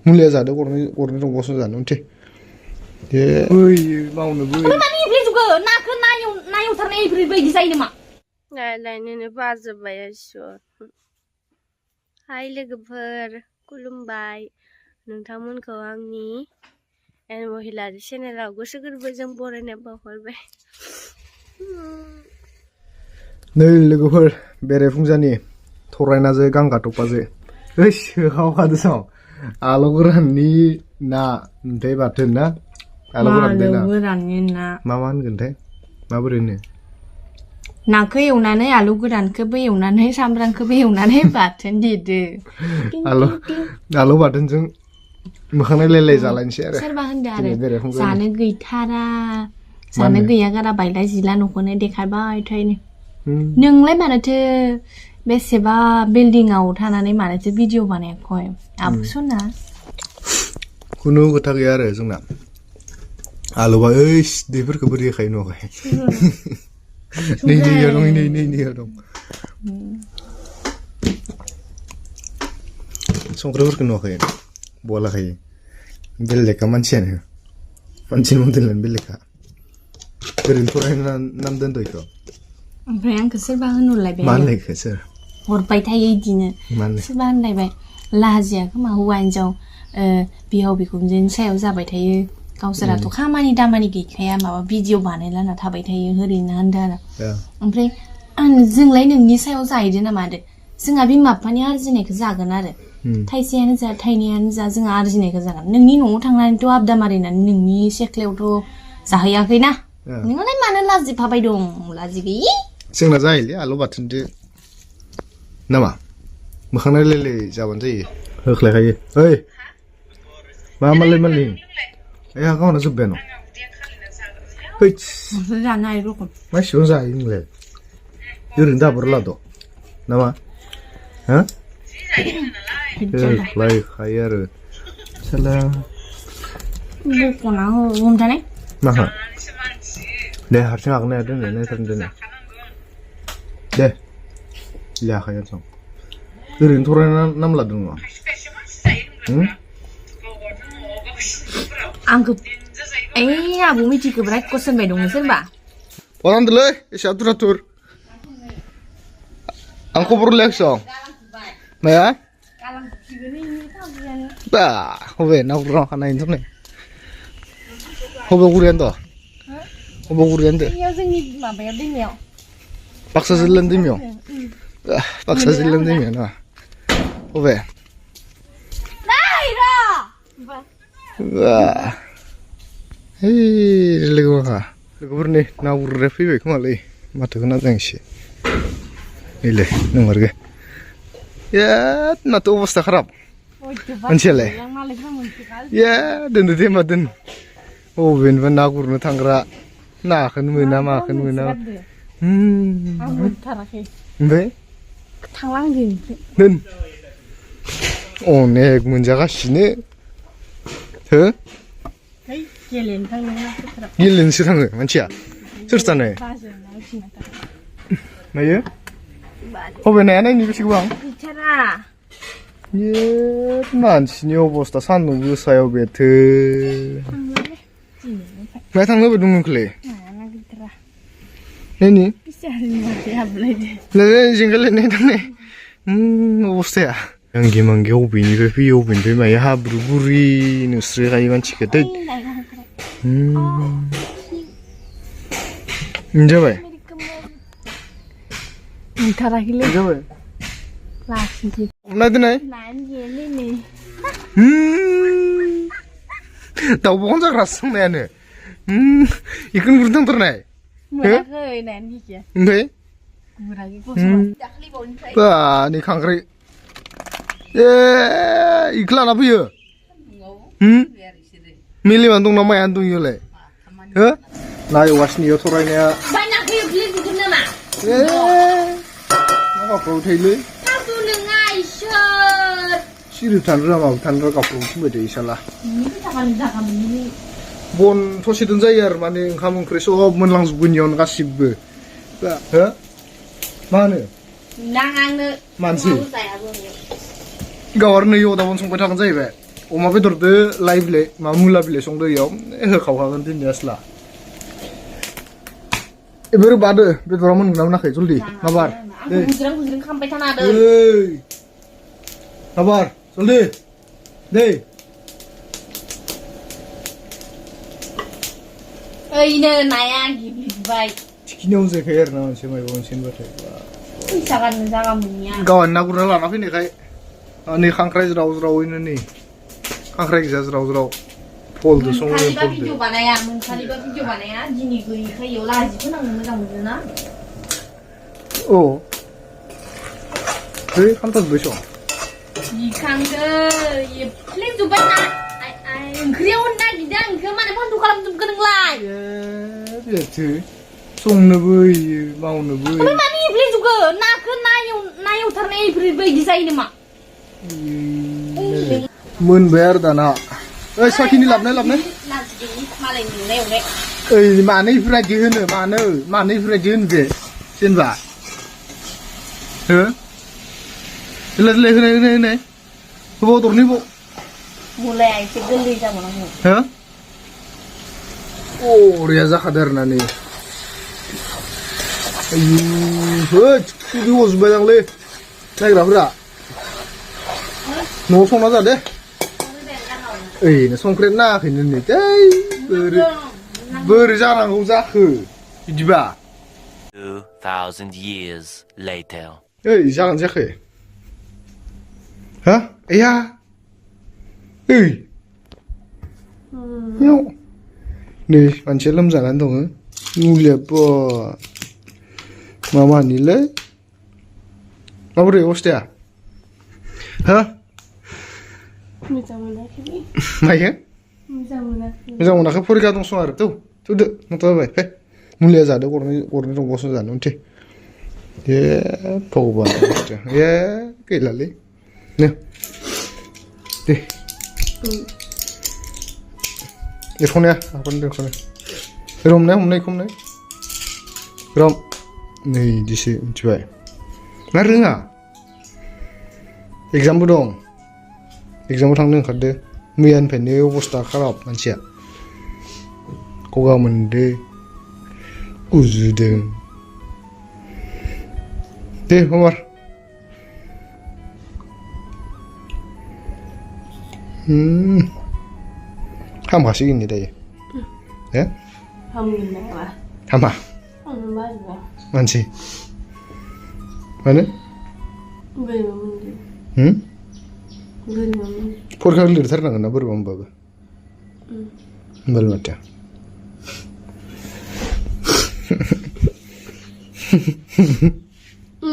मुलिया जादों गरनै दंबावसो जानो उनथि दे मावनोबो माने इब्रि जुगो नाखौ नायवथारनाय इब्रि बायदि जायो नामा नायलायनोनो बाजोब्बाय इसर हाय लोगोफोर खुलुमबाय नोंथांमोनखौ आंनि महिलारि चेनेलाव गोसो गोरबोजों बरायनाय बावहरबाय नै लोगोफोर बेरेफुंजानि थरायनाजों गांगा थपाजों सोहावखादों सं आलु गोराननि ना ओमफ्राय बाथोन ना आलु गोराननि ना मा होनगोनथाय माबोरै होनो नाखौ एवनानै आलु गोरानखौबो एवनानै सामब्रामखौबो एवनानै बाथोन देदो आलु बाथोनजों मोखां नायलाय जालायनोसै आरो सोरबा होनदो आरो जानो गैथारा जानो गैया गारा बायला जिला न'खौनो देखायबाय थायो नोंलाय मानोथो बेसेबा बिल्डिंआव थानानै मानोथो भिडिअ बानायाखै आबसना खुनु खोथा गैया आरो जोंना आलुबा दैफोरखौ बोरै होखायो नुवाखै नैयाव दं संख्रिफोरखौ नुवाखै बलाखायो बेलेखा मानसिनि मडेलानो बेलेखा ओरैनो फरायनो नाम दोनदो इखौ ओमफ्राय आंखौ सोरबा होनहरलायबाय मा होनलायखो सोर हरबाय थायो इदिनो सोरबा होनलायबाय लाजिया खोमा हौवा हिनजाव बिहाव बिखुनजोनि सायाव जाबाय थायो गावसोराथ' खामानि दामानि गैखाया माबा भिडिअ बानायलाना थाबाय थायो ओरैनो होनदो आरो ओमफ्राय जोंलाय नोंनि सायाव जाहैदो ना मादो जोंहा बिमा बिफानि आरजिनायखौ जागोन आरो थाइसेयानो जा थाइनैयानो जा जोंहा आरजिनायखौ जागोन नोंनि न'आव थांनानैथ' आबदा मारिनानै नोंनि सेख्लायावथ' जाहैयाखैना नोंलाय मानो लाजिफाबाय दं लाजि गैयि जोंना जाहैलै आलु बाथोनदो नामा मोखां नायलाय जाबानो जायो होख्लायखायो ओइ मालाय ए गावना जोब्बायानो जानो हायो रखम मानसियाव जायो नोंलाय ओरैनो दाबोर लाद' नामा हा होख्लायखायो आरो साला बख'ना हमजानाय माहा दे हारसिं हागोन ना दोननो नायथारनो दोनो दे लाखाया सं ओरैनो थरायना नाम लादों नङा आंखौ आबौ मिथिखौ बिराद कुइसन बाय दङ सोरबा फरानदोलै एसे आथुर आं खबर लायाखै माया बा हबे ना गुरना खानायनोथ' नै हबे गुरियानोथ' हबे गुरियानोथ' जोंनि माबायाव दैमायाव बाक्सा जिल्लानि दैमायाव बाक्सा जिल्लानि दैमायाव ना हबे लोगोफोर नै ना गुरग्राया फैबाय खोमालै माथो खोनादों एसे नैलै नंमारगौ माथो अबस्था खाराब मानसियालाय दोनदो दे मा दोन बबेनिबा ना गुरनो थांग्रा नाखौनो मोना माखौनो मोना ओमफ्राय दोन अनेक मोनजागासिनो हो गेलेनोसो थाङो मानसिया सोर थानो नायो बबे नाया नायनो बेसे गोबां मानसिनि अबस्था सान्दुं गोसायाव बेथो माया थांनो होबाय दं नोंखौलाय नायनि जिंगालायनाय थांनाय अबस्थाया आंगि मांगि अबेनिफ्राय फैयो अबेनिफ्राय मायो हाब्रु बुरि नुस्रोखायो मानसिखौ दै जाबाय जाबाय हमना दोननाय दाउब'खौनो जाग्रासो संनायानो बेखौनो गुरनो थांथारनाय ओमफ्राय बा नै खांख्राइ इखौ लाना फैयो मेलेमानो दंना मायानो दं इयावलाय हो ना एवगासिनो इयाव थरायनाया गावफ्राव थायोलै सिरि थानो रोङा माबो थानो रोङा गावफ्राव थिनबाय थायो साला बन थसेदों जायो आरो माने ओंखाम ओंख्रि सब मोनलांजोबगोन इयावनो गासिबो हो मानो नाङांनो मानसि जायाबो गावार नै अदाबावनो संबाय थागोन जाहैबाय अमा बेदरदो लाइ बिलाइ माबा मुला बिलाइ संदो इयाव होखावखागोन दिनै आसला एबार बादो बेदरा मोनगोन ना मोनाखै जल्दि माबार गुज्रां खामबाय थाना हादों ओइ माबार जल्दि दै ओइनो नाया गिबिबाय थिखिनियाव जायखायो आरोना मोनसे माइबा मोनसे होनबाथाय फैसा गारनो जागा मोननिया गावानि ना गुरना लाना फैनायखाय नै खांख्राइ ज्राव ज्रावैनो नै खांख्राइ गोजा ज्राव ज्राव फलदो सङो मोनखालिबा भिडिअ बानाया दिनै गैयैखाय इयाव लाजि फोनांनो मोजां मोनो ना औ बै खामथारबाय सं दिखांदो एफ्लेजोब्बाय ना ओंख्रियाव होनो नागिरदों आंखौ मानो बन्द खालामजोबगोन नोंलाय बेथो संनोबो होयो मावनोबो ओमफ्राय मानो एफ्लेजोबगोन नाखौ ना एवथारनाय एफ्लेबायदि जायो नामा मोनबाय आरो दाना ओइ साखिनि लाबनाय ओइ मानो इफोरबायदि होनो मानो इफोरबायदि होनो दे जेनेबा हो होलाय होनाय होबाव दरनैबाव मुलाया एसे गोरलै जाबावनांगौ हो अरिया जाखादो आरोना नै आयु होद खुदै हजोब्बाय दांलै नायग्राफोरा न'आव संना जादे ओइनो संख्रि नाङाखैनो नै दै बोरै जानांगौ जाखो बिदिबा 2000 years later ओइ जागोन जायाखै हा एया ओइ याव नै मानसिया लोमजानानै दङ मुलिया मानिलै माबोरै अबस्थाया हा मोजां मोनाखै मायो मोजां मोनाखै फरिखा दं सं आरो थौदो नोंथ' जाबाय फै मुलिया जादो गरनै दंबावसो जानो उनथि ए भगबान ए गैलालै नो दे एरख'नाया आफानो एरख'नाय हमनाय रम नै दिसो मिथिबाय ना रोङा एग्जामबो दं एग्जामाव थांनो ओंखारदो मैयानिफ्रायनो अबस्था खाराब मानसिया गगा मोनदो गुजुदों दे हमार हामखासिगोन ने दायो हे हामा मानसि मानो फरिखा लिरथारनांगोन ना बोरैबा होमबाबो होमबालाय माथो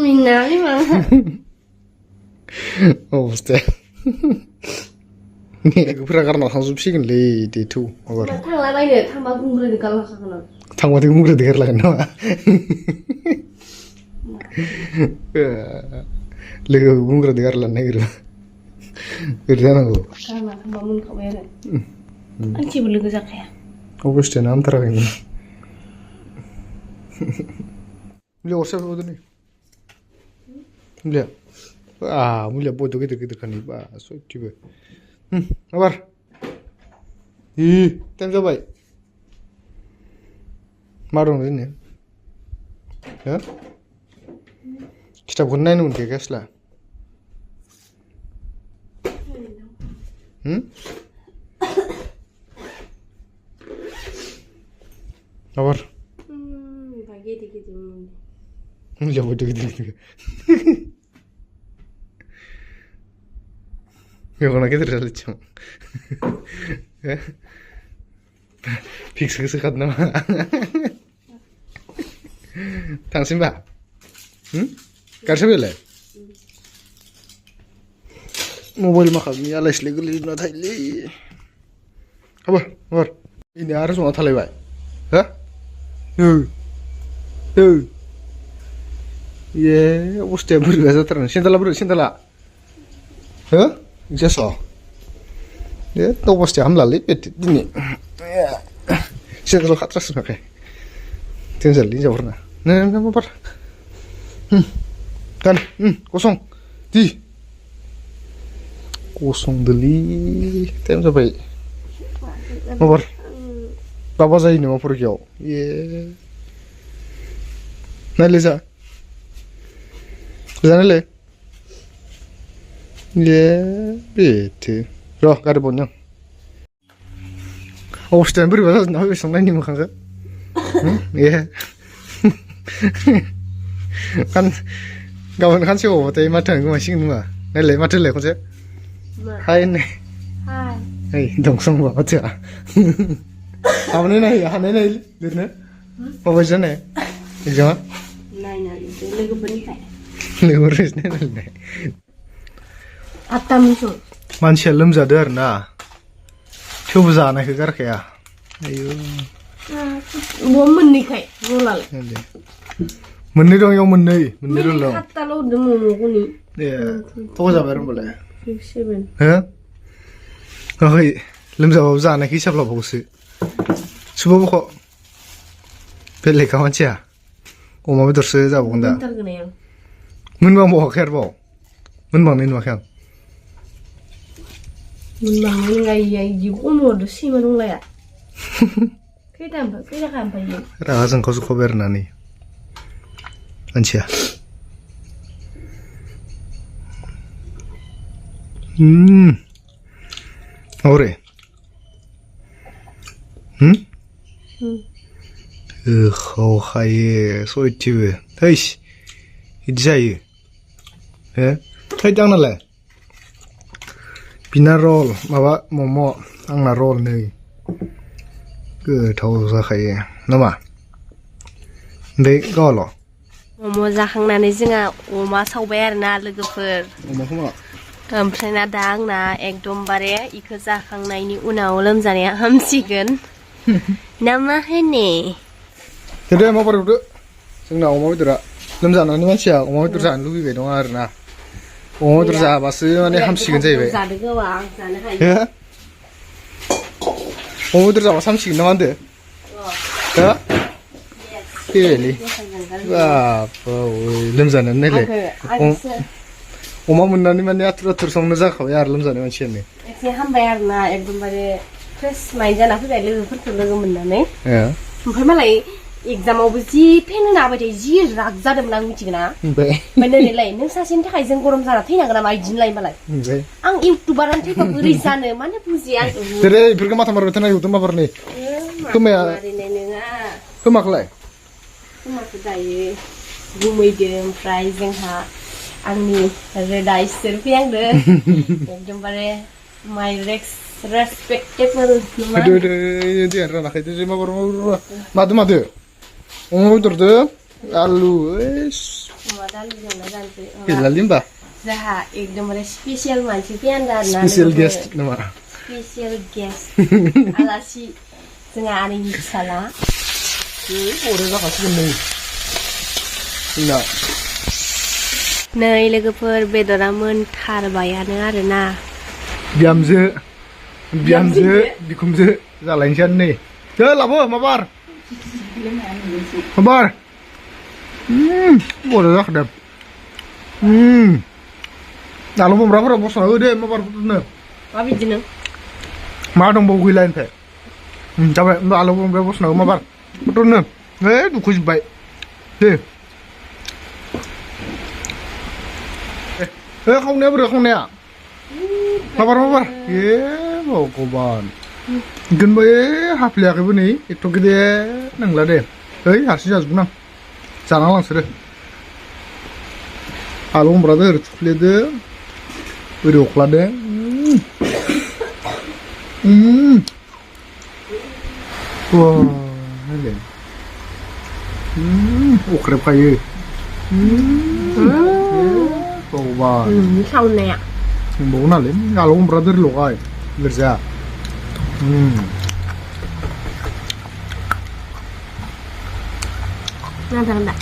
मिनालै मा अबस्थाया मेगफोरा गारना थांजोबसिगोनलै दे थौ माबार थांलाबायनो थांबा बुंग्रोदो गारलाखागोन आं थांबाथाय बुंग्रोदो गारलागोन नामा लोगोखौ बुंग्रोदो गारलानो नागिरो ओरै जानांगौ गारना थांबा मोनखाबाय आरो आंथिबो लोगो जाखाया अबस्थायानो हामथाराखैमोन मुलिया अरसे होबावदो नै मुलिया बयद' गिदिरखानि बा सयथिबो माबार टाइम जाबाय मा दं जोंनिया हो खिथाबखौनो नायनो मोनखायाखै आसला माबार मुलिया बयद' गिदिर मेगना गेदेर जालायथिं फिक्सखौ सोखादो नामा थांसै होनबा गारसोबायलाय मबाइल माखानि आलाय सिलाय गोलैजोबना थायोलै हाबार बेनो आरो जना थालायबाय हा ए अबस्थाया बोरैबा जाथारनो सेन्देला बोरै सेन्देला हो जास' दे अबस्थाया हामलालै बेटे दिनै सेन्देलाव खाथ्रासो नाखाय देन्जारलै हिनजावफोरना नों माबार Kan, kosong. Di. Kosong deli. Tem sampai. Mabar. Baba zai ni mapur kyau. Ye. Na leza. Leza le. Ye, bete. Ro, gari bonyang. Oh, stan beri bahasa nak habis sangat ni makan ke? Ye. Kan kawan kan sih oh, tapi mata aku masih ni mah. Nele mata le kau sih. Hai ne. Hai. Hey, dong song bawa tu ah. Apa ni nai? Apa ni nai? Lihat ni? Apa macam ni? Jangan. Nai itu lagi bernikai. Lurus ni nai. Atam itu. Manusia loमजादों आरो ना थेवबो जानायखौ गारखाया आयौ Mau menikah, rolal. मोननै दं इयाव मोननै दं Kata lo udah mau ni. ए थग जाबाय होनबालाय 6-7. हो ओइ लोमजाबाबो जानायखौ हिसाब लाबावोसो सुबाबो ख बेलेगा मानसिया अमा बेदरसो जाबावगोन दा Bentar kena yang. मोनबांबावाखै आरोबाव मोनबांनाय नुवाखै आं Memang ngai yang jiwa udah sih manung lah ya. Kita kan pakai. रागा जोंखाव जोंखाव बेरनानै मानसिया औरे खावखायो सयथिबो थैस बिदि जायो हो थैद आंनालाय बिना रल माबा मम' आंना रल नै गोथाव जाखायो नामा ओमफ्राय गावाल' Mau जाखांनानै जोंहा अमा सावबाय आरोना लोगोफोर अमाखौ मा ओमफ्राय ना दा आंना एकदमबारे इखो जाखांनायनि उनाव लोमजानाया हामसिगोन ना मा होनो दे मा बारबोदो जोंना अमा बेदरा लोमजानानै मानसिया अमा बेदर जानो लुबैबाय दं आरोना अमा बेदर जाबासो माने हामसिगोन जाहैबाय जादो गोबां जानो हायो हो अमा बेदर जाबासो हामसिगोन ना मा होनदो हो बेले बाबा लोमजानानै नायलाय अमा मोननानै माने आथुर आथुर संनो जाखाबाय आरो लोमजानाय मानसियानो एसे हामबाय आरोना एकदमबारे फ्रेस माइन्ड जाना फैबाय लोगोफोरखौ लोगो मोननानै ओमफ्राय मालाय एगजामावबो जि फेन होना होबाय थायो जि राग जादोंमोन आं मिथिगोना ओमफ्राय नोंलाय नों सासेनि थाखाय जों गरम जाना थैनांगोन नामा इदिनो लायो मालाय आं इउटुबारानो थैबा बोरै जानो मानो बुजिया आं देरे इफोरखौ माथा मारबाय थानाय इउटुब माबारनि खोमाया मारिनाय नङा खोमाखौलाय खोमाखौ दायो गुमैदो ओमफ्राय जोंहा आंनि रोदा इसोर फैहांदो एकदमबारे माइ रेसपेक्टेबल दे रानाखै दे माबार मादो अमा बेदरदो आलु अमा दालिजोंनो जानोसै गैलालै होमबा जोंहा एकदमबारे स्पेसियेल मानसि फैहांदो आरोना स्पेसियेल गेस्ट नामा स्पेसियेल गेस्ट आलासि जोंहा आनैनि फिसाला अरे जाखासिगोन नै जोंना नै लोगोफोर बेदरा मोनथारबायानो आरोना बिहामजो बिखुमजो जालायनोसै नै दे लाबो माबार बरिया जाखादों आलु बमब्राफोरा बसना हो दे माबारफोरनो मा बिदिनो मा दंबावो गैला ओमफ्राय जाबाय होमबा आलु बमब्रा बसना हो माबार फट'नो दुखुजोब्बाय दे खावनाया बोरै खावनाया माबार ए भगबान इखौनोबो हाफ्लेयाखैबो नै एथ' गेदेर नंला दे ओइ हारसिं जाजोबगोन आं जाना लांसोरो आलु बमब्रादो ओरै थुफ्लेदो ओरै अख्लादो नायलाय अख्रेबखायो भगबान सावनाया दंबावो नालाय आलु बमब्रादो ओरै लगाय गोरजा Nada, nada.